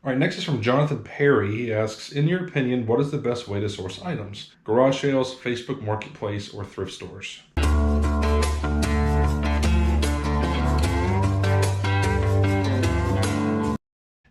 All right, next is from Jonathan Perry. He asks, in your opinion, what is the best way to source items? Garage sales, Facebook Marketplace, or thrift stores?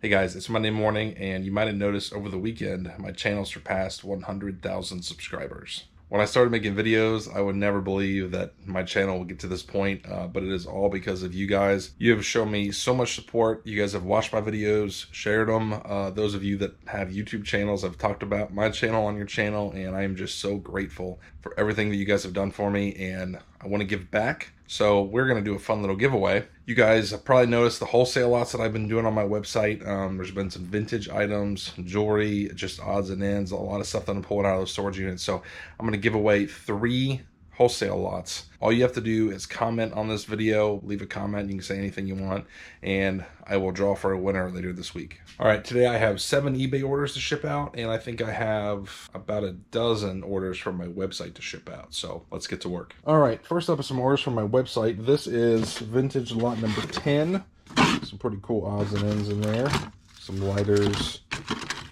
Hey guys, it's Monday morning, and you might have noticed over the weekend, my channel surpassed 100,000 subscribers. When I started making videos, I would never believe that my channel would get to this point, but it is all because of you guys. You have shown me so much support. You guys have watched my videos, shared them. Those of you that have YouTube channels, I've talked about my channel on your channel, and I am just so grateful for everything that you guys have done for me, and I want to give back. So we're going to do a fun little giveaway. You guys have probably noticed the wholesale lots that I've been doing on my website. There's been some vintage items, jewelry, just odds and ends, a lot of stuff that I'm pulling out of those storage units. So I'm going to give away 3 wholesale lots. All you have to do is comment on this video, leave a comment, you can say anything you want, and I will draw for a winner later this week. All right, today I have 7 eBay orders to ship out, and I think I have about a dozen orders from my website to ship out, so let's get to work. All right, first up is some orders from my website. This is vintage lot number 10. Some pretty cool odds and ends in there. Some lighters.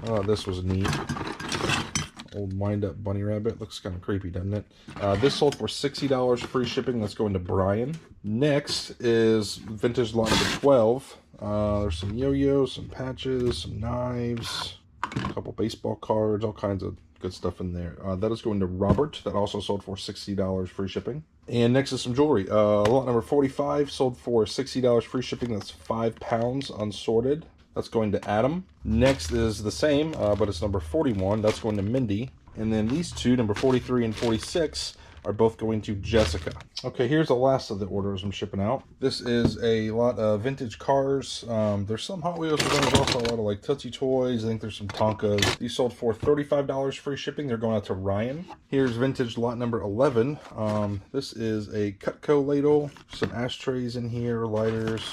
Oh, this was neat. Old wind-up bunny rabbit. Looks kind of creepy, doesn't it? This sold for $60 free shipping. That's going to Brian. Next is vintage lot number 12. There's some yo-yos, some patches, some knives, a couple baseball cards, all kinds of good stuff in there. That is going to Robert. That also sold for $60 free shipping. And next is some jewelry. Lot number 45 sold for $60 free shipping. That's 5 pounds unsorted. That's going to Adam. Next is the same, but it's number 41. That's going to Mindy. And then these two, number 43 and 46, are both going to Jessica. Okay, here's the last of the orders I'm shipping out. This is a lot of vintage cars. There's some Hot Wheels, but there's also a lot of like Tootsie Toys. I think there's some Tonkas. These sold for $35 free shipping. They're going out to Ryan. Here's vintage lot number 11. This is a Cutco ladle. Some ashtrays in here, lighters.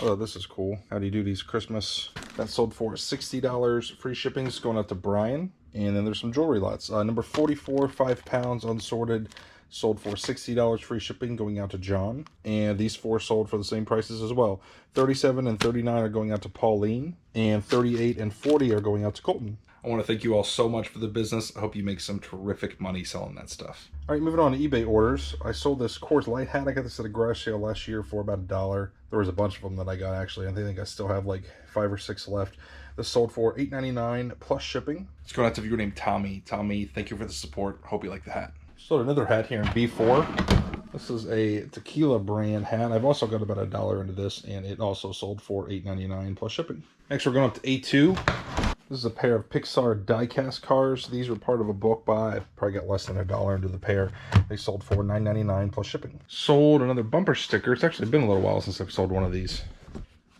Oh, this is cool. How do you do these Christmas? That sold for $60 free shipping. It's going out to Brian. And then there's some jewelry lots. Number 44, 5 pounds unsorted, sold for $60 free shipping, going out to John. And these 4 sold for the same prices as well. 37 and 39 are going out to Pauline. And 38 and 40 are going out to Colton. I want to thank you all so much for the business. I hope you make some terrific money selling that stuff. All right, moving on to eBay orders. I sold this Coors Light hat. I got this at a garage sale last year for about $1. There was a bunch of them that I got, actually. I think I still have like 5 or 6 left. This sold for $8.99 plus shipping. It's going out to viewer named Tommy. Tommy, thank you for the support. Hope you like the hat. Sold another hat here in B4. This is a tequila brand hat. I've also got about $1 into this, and it also sold for $8.99 plus shipping. Next, we're going up to A2. This is a pair of Pixar die-cast cars. These were part of a bulk buy. I probably got less than $1 into the pair. They sold for $9.99 plus shipping. Sold another bumper sticker. It's actually been a little while since I've sold one of these.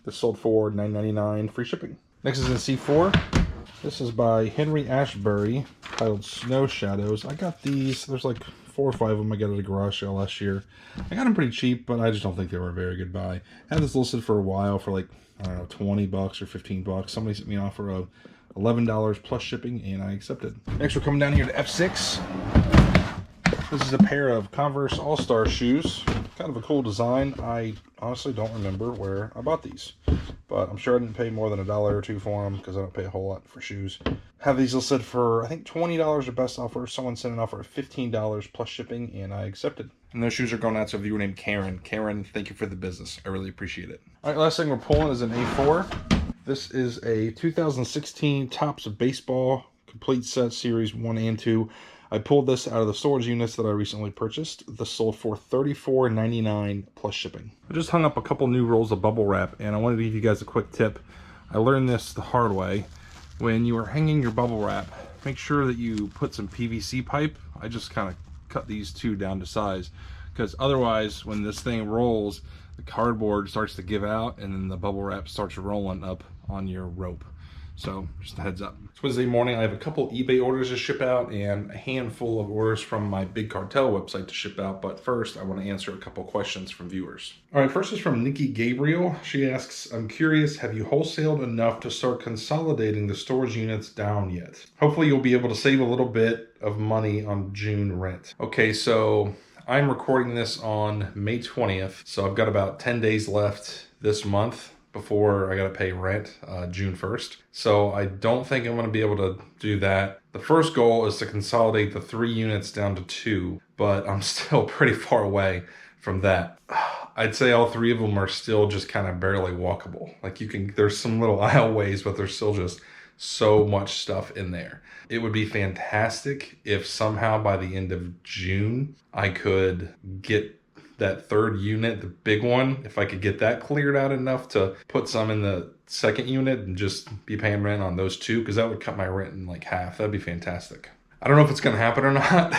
This sold for $9.99 free shipping. Next is in C4. This is by Henry Ashbury, titled Snow Shadows. I got these. There's like 4 or 5 of them I got at a garage sale last year. I got them pretty cheap, but I just don't think they were a very good buy. I had this listed for a while for like, I don't know, 20 bucks or 15 bucks. Somebody sent me an offer of $11 plus shipping, and I accepted. Next, we're coming down here to F6. This is a pair of Converse All-Star shoes. Kind of a cool design. I honestly don't remember where I bought these, but I'm sure I didn't pay more than $1 or $2 for them because I don't pay a whole lot for shoes. Have these listed for, I think, $20 or best offer. Someone sent an offer of $15 plus shipping, and I accepted. And those shoes are going out to a viewer named Karen. Karen, thank you for the business. I really appreciate it. All right, last thing we're pulling is an A4. This is a 2016 Topps Baseball Complete Set Series 1 and 2. I pulled this out of the storage units that I recently purchased. This sold for $34.99 plus shipping. I just hung up a couple new rolls of bubble wrap, and I wanted to give you guys a quick tip. I learned this the hard way. When you are hanging your bubble wrap, make sure that you put some PVC pipe. I just kind of cut these 2 down to size, because otherwise when this thing rolls, the cardboard starts to give out and then the bubble wrap starts rolling up on your rope. So just a heads up. It's Wednesday morning. I have a couple eBay orders to ship out and a handful of orders from my Big Cartel website to ship out. But first, I want to answer a couple questions from viewers. All right, first is from Nikki Gabriel. She asks, I'm curious, have you wholesaled enough to start consolidating the storage units down yet? Hopefully you'll be able to save a little bit of money on June rent. Okay, so I'm recording this on May 20th. So I've got about 10 days left this month before I got to pay rent June 1st. So I don't think I'm going to be able to do that. The first goal is to consolidate the 3 units down to 2, but I'm still pretty far away from that. I'd say all 3 of them are still just kind of barely walkable. Like there's some little aisleways, but there's still just so much stuff in there. It would be fantastic if somehow by the end of June, I could get that 3rd unit, the big one, if I could get that cleared out enough to put some in the 2nd unit and just be paying rent on those 2, because that would cut my rent in like half. That'd be fantastic. I don't know if it's going to happen or not.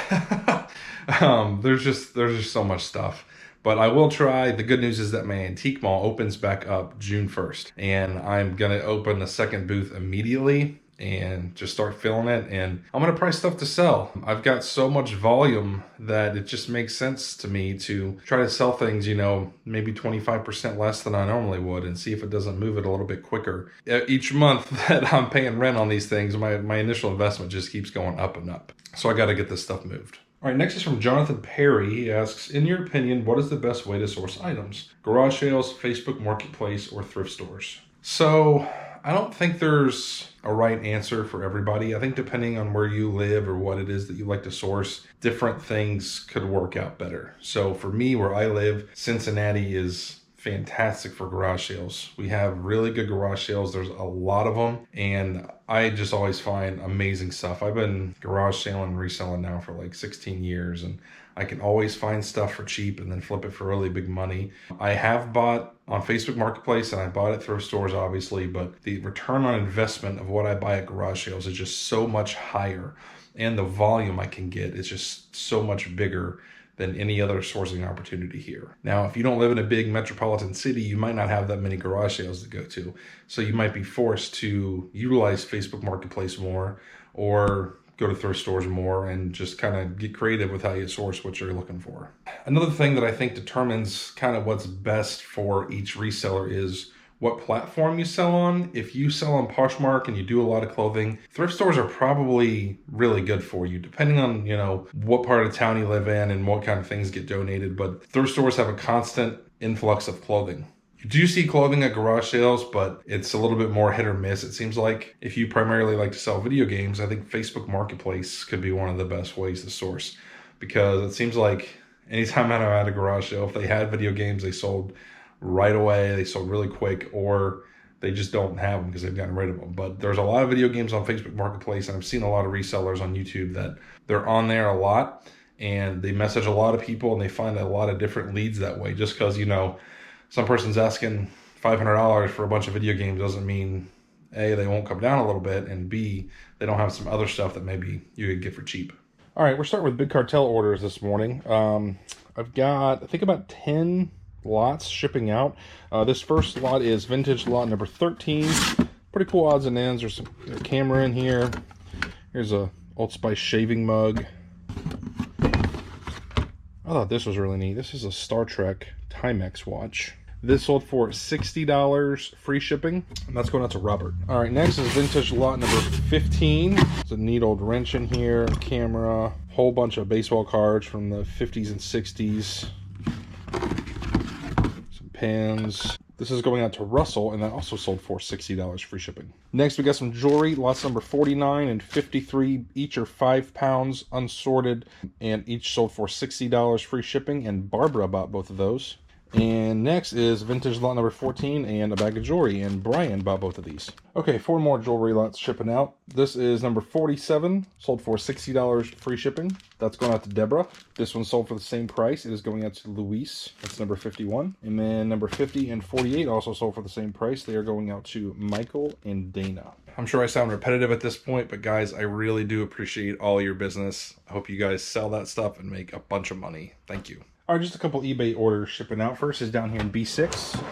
There's just so much stuff. But I will try. The good news is that my antique mall opens back up June 1st. And I'm going to open the 2nd booth immediately and just start filling it. And I'm going to price stuff to sell. I've got so much volume that it just makes sense to me to try to sell things, you know, maybe 25% less than I normally would, and see if it doesn't move it a little bit quicker. Each month that I'm paying rent on these things, my initial investment just keeps going up and up. So I got to get this stuff moved. All right, next is from Jonathan Perry. He asks, in your opinion, what is the best way to source items? Garage sales, Facebook Marketplace, or thrift stores? So I don't think there's a right answer for everybody. I think depending on where you live or what it is that you like to source, different things could work out better. So for me, where I live, Cincinnati is fantastic for garage sales. We have really good garage sales. There's a lot of them, and I just always find amazing stuff. I've been garage selling and reselling now for like 16 years, and I can always find stuff for cheap and then flip it for really big money. I have bought on Facebook Marketplace, and I bought at thrift stores, obviously, but the return on investment of what I buy at garage sales is just so much higher, and the volume I can get is just so much bigger than any other sourcing opportunity here. Now, if you don't live in a big metropolitan city, you might not have that many garage sales to go to. So you might be forced to utilize Facebook Marketplace more, or go to thrift stores more, and just kind of get creative with how you source what you're looking for. Another thing that I think determines kind of what's best for each reseller is what platform you sell on. If you sell on Poshmark and you do a lot of clothing, thrift stores are probably really good for you, depending on, you know, what part of town you live in and what kind of things get donated. But thrift stores have a constant influx of clothing. You do see clothing at garage sales, but it's a little bit more hit or miss. It seems like if you primarily like to sell video games, I think Facebook Marketplace could be one of the best ways to source, because it seems like anytime I'm at a garage sale, if they had video games, they sold right away, they sold really quick, or they just don't have them because they've gotten rid of them. But there's a lot of video games on Facebook Marketplace, and I've seen a lot of resellers on YouTube that they're on there a lot, and they message a lot of people, and they find a lot of different leads that way. Just because, you know, some person's asking $500 for a bunch of video games doesn't mean A, they won't come down a little bit, and B, they don't have some other stuff that maybe you could get for cheap. All right, we're starting with big cartel orders this morning. I've got, I think, about 10 lots shipping out. This first lot is vintage lot number 13. Pretty cool odds and ends. There's a camera in here. Here's a Old Spice shaving mug. I thought this was really neat. This is a Star Trek Timex watch. This sold for $60, free shipping, and that's going out to Robert. All right, next is vintage lot number 15. It's a neat old wrench in here, camera, whole bunch of baseball cards from the 50s and 60s. Pins. This is going out to Russell, and that also sold for $60, free shipping. Next, we got some jewelry. Lots number 49 and 53. Each are 5 pounds, unsorted, and each sold for $60, free shipping, and Barbara bought both of those. And next is vintage lot number 14 and a bag of jewelry, and Brian bought both of these. Okay, 4 more jewelry lots shipping out. This is number 47, sold for $60, free shipping. That's going out to Deborah. This one sold for the same price. It is going out to Luis. That's number 51. And then number 50 and 48 also sold for the same price. They are going out to Michael and Dana. I'm sure I sound repetitive at this point, but guys, I really do appreciate all your business. I hope you guys sell that stuff and make a bunch of money. Thank you. All right, just a couple eBay orders shipping out. First is down here in B6.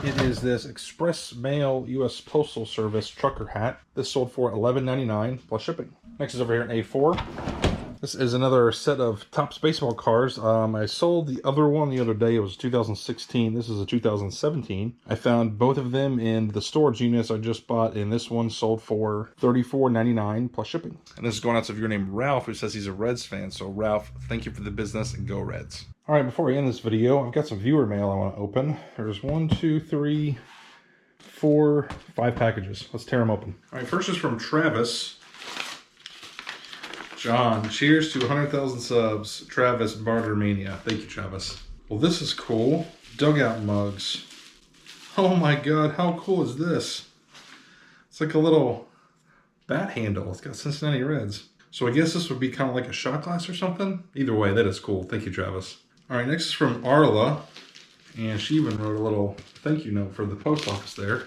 It is this Express Mail U.S. Postal Service trucker hat. This sold for $11.99 plus shipping. Next is over here in A4. This is another set of Topps baseball cards. I sold the other one the other day. It was 2016. This is a 2017. I found both of them in the storage units I just bought, and this one sold for $34.99 plus shipping. And this is going out to a viewer named Ralph, who says he's a Reds fan. So Ralph, thank you for the business, and go Reds. All right, before we end this video, I've got some viewer mail I want to open. There's 1, 2, 3, 4, 5 packages. Let's tear them open. All right, first is from Travis. John, cheers to 100,000 subs. Travis, Barter Mania. Thank you, Travis. Well, this is cool. Dugout mugs. Oh my God, how cool is this? It's like a little bat handle. It's got Cincinnati Reds. So I guess this would be kind of like a shot glass or something. Either way, that is cool. Thank you, Travis. All right, next is from Arla. And she even wrote a little thank you note for the post office there.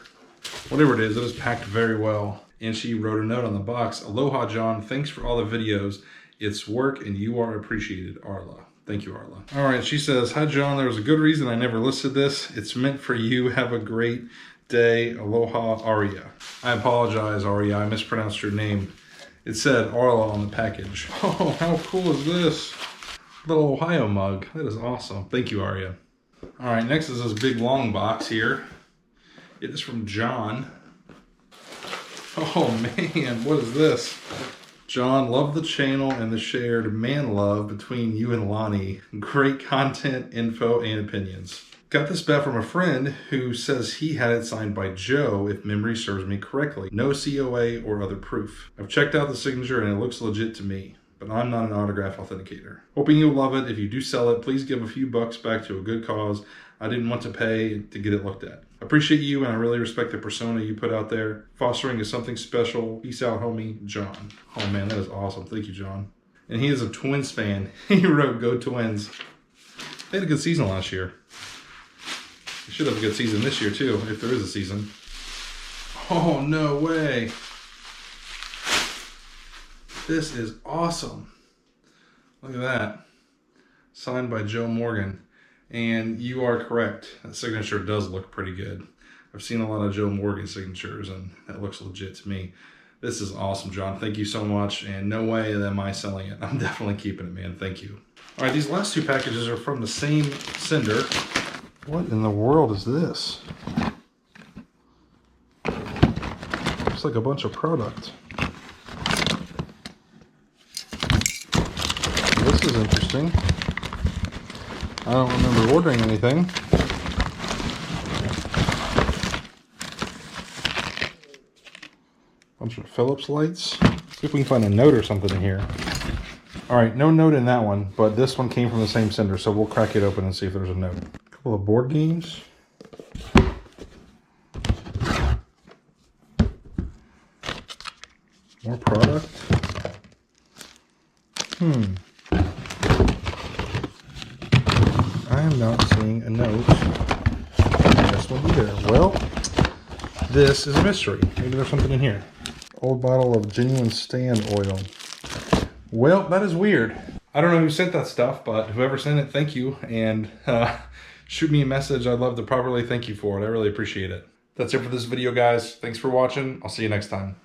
Whatever it is packed very well. And she wrote a note on the box. Aloha, John. Thanks for all the videos. It's work and you are appreciated, Arla. Thank you, Arla. All right, she says, hi, John. There was a good reason I never listed this. It's meant for you. Have a great day. Aloha, Aria. I apologize, Aria. I mispronounced your name. It said Arla on the package. Oh, how cool is this? Little Ohio mug. That is awesome. Thank you, Aria. All right, next is this big long box here. It is from John. Oh man, what is this? John, love the channel and the shared man love between you and Lonnie. Great content, info, and opinions. Got this back from a friend who says he had it signed by Joe, if memory serves me correctly. No COA or other proof. I've checked out the signature and it looks legit to me, but I'm not an autograph authenticator. Hoping you'll love it. If you do sell it, please give a few bucks back to a good cause. I didn't want to pay to get it looked at. Appreciate you, and I really respect the persona you put out there. Fostering is something special. Peace out, homie, John. Oh man, that is awesome. Thank you, John. And he is a Twins fan. He wrote, go Twins. They had a good season last year. They should have a good season this year too, if there is a season. Oh, no way. This is awesome. Look at that. Signed by Joe Morgan. And you are correct. That signature does look pretty good. I've seen a lot of Joe Morgan signatures and that looks legit to me. This is awesome, John. Thank you so much. And no way am I selling it. I'm definitely keeping it, man. Thank you. All right, these last 2 packages are from the same sender. What in the world is this? Looks like a bunch of product. This is interesting. I don't remember ordering anything. Bunch of Phillips lights. See if we can find a note or something in here. All right, no note in that one, but this one came from the same sender, so we'll crack it open and see if there's a note. A couple of board games. More product. I am not seeing a note in this one either. Well, this is a mystery. Maybe there's something in here. Old bottle of genuine stand oil. Well, that is weird. I don't know who sent that stuff, but whoever sent it, thank you. And shoot me a message. I'd love to properly thank you for it. I really appreciate it. That's it for this video, guys. Thanks for watching. I'll see you next time.